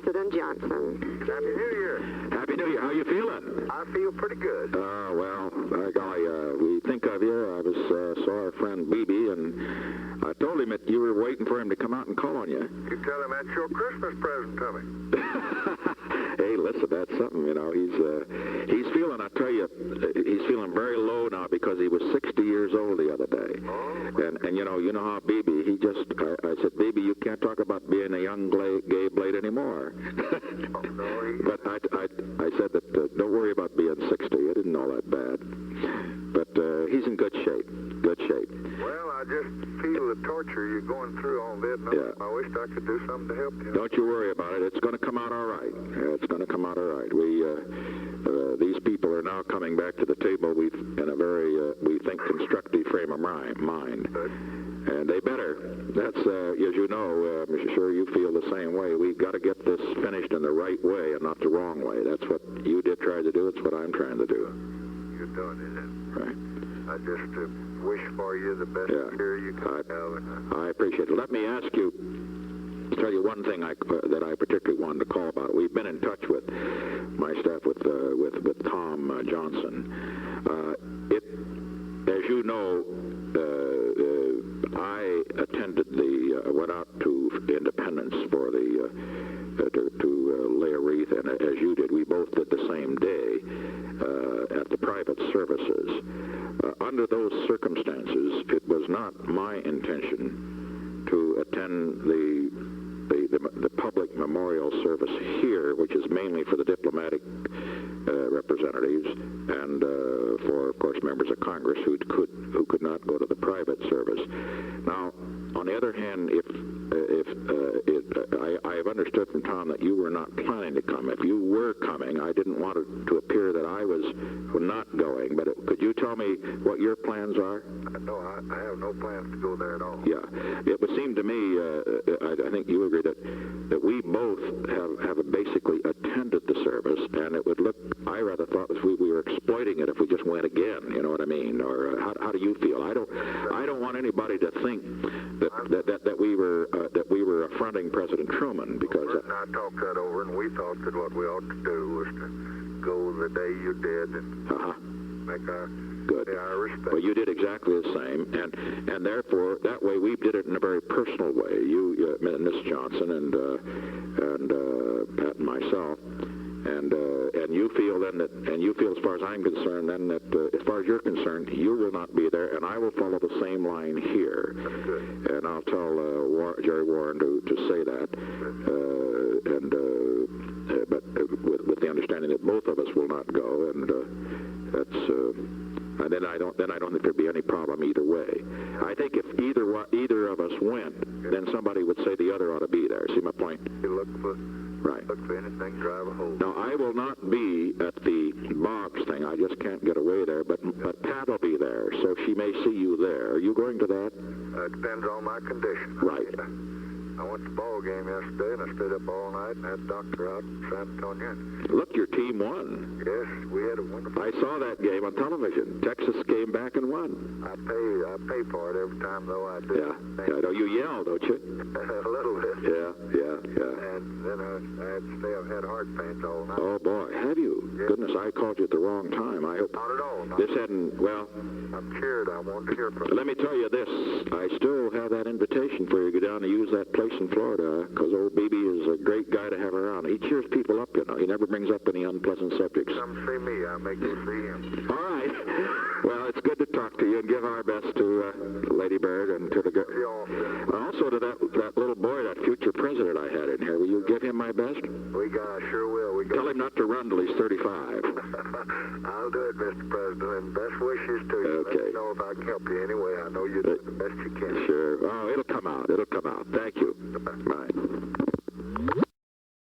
President Johnson. Happy New Year. Happy New Year. How you feeling? I feel pretty good. Well, by golly, we think of you. I saw our friend BB, and I told him that you were waiting for him to come out and call on you. You tell him that's your Christmas present to me. Hey, listen, that's something, you know. He's feeling, I tell you, he's feeling very low now because he was 60 years old the other day. Oh. And you know how BB, I said, BB, you can't talk about being a young gay blade anymore. Oh, no, But I said that don't worry about being 60. It isn't all that bad. But he's in good shape. Good shape. Well, I just feel the torture you're going through on Vietnam. Yeah. I wish I could do something to help you. Don't you worry about it. It's going to come out all right. It's going to come out all right. These people are now coming back to the table in a very, we think, constructive frame of mind. And they better. That's, as you know, I'm sure you feel the same way. We've got to get this finished in the right way and not the wrong way. That's what you did try to do. It's what I'm trying to do. You're doing it. Right. I just wish for you the best year you can have. I appreciate it. Let me ask you, tell you one thing that I particularly wanted to call about. We've been in touch with my staff with Tom Johnson. As you know, I attended went out to Independence for to lay a wreath, and as you did, we both did the same day at the private services. Under those circumstances, it was not my intention to attend the public memorial service here, which is mainly for the diplomatic representatives and for, of course, members of Congress who could not go to the private service. Now, on the other hand, I have understood from Tom that you were not planning to come. If you were coming, I didn't want it to appear that I was not going. But could you tell me what your plans are? No, I have no plans to go there at all. Yeah, it would seem to me, I think you agree that we both have basically attended the service, and it would look, I rather thought that we were exploiting it if we just went again. You know what I mean? Or how do you feel? I don't want anybody to think that we were affronting President Truman, because I talked that over, and we thought that what we ought to do was to go the day you did and make our respect. Well, you did exactly the same, and therefore that way we did it in a very personal way. You, Miss Johnson, and Pat and myself. And you feel then that, and you feel as far as I'm concerned then that as far as you're concerned, you will not be there, and I will follow the same line here. And I'll tell Jerry Warren to say that, but with the understanding that both of us will not go, and that's. And then I don't think there'd be any problem either way. I think if either of us went, then somebody would say the other ought to be there. See my point? You look for anything, drive a hole. Now, I will not be at the Boggs thing. I just can't get away there. But Pat will be there, so she may see you there. Are you going to that? It depends on my condition. Right. I went to the ball game yesterday, and I stayed up all night and had a doctor out in San Antonio. Look, your team won. Yes, we had a wonderful. I saw that game on television. Texas came back and won. I pay for it every time, though I do. Yeah, I know you yell, don't you? A little bit. Yeah. And then I had to stay. I've had heart pains all night. Oh boy, have you? Yeah. Goodness, I called you at the wrong time. I hope. Not at all. This hadn't. Well, I'm cheered. I wanted to hear from you. Let me tell you this. I still have that invitation for you to go down and use that place in Florida, because old BB is a great guy to have around. He cheers people up, you know. He never brings up any unpleasant subjects. Come see me. I'll make you see him. All right. Well, it's good to talk to you, and give our best to Lady Bird and to the girl. Also to that little boy, that future president I had in here. Will you give him my best? I sure will. Tell him not to run till he's 35. I'll do it, Mr. President, and best wishes to you. Okay. Let me know if I can help you anyway. I know you do the best you can. Sure. Oh, it'll come out. It'll come out. Thank you. Bye.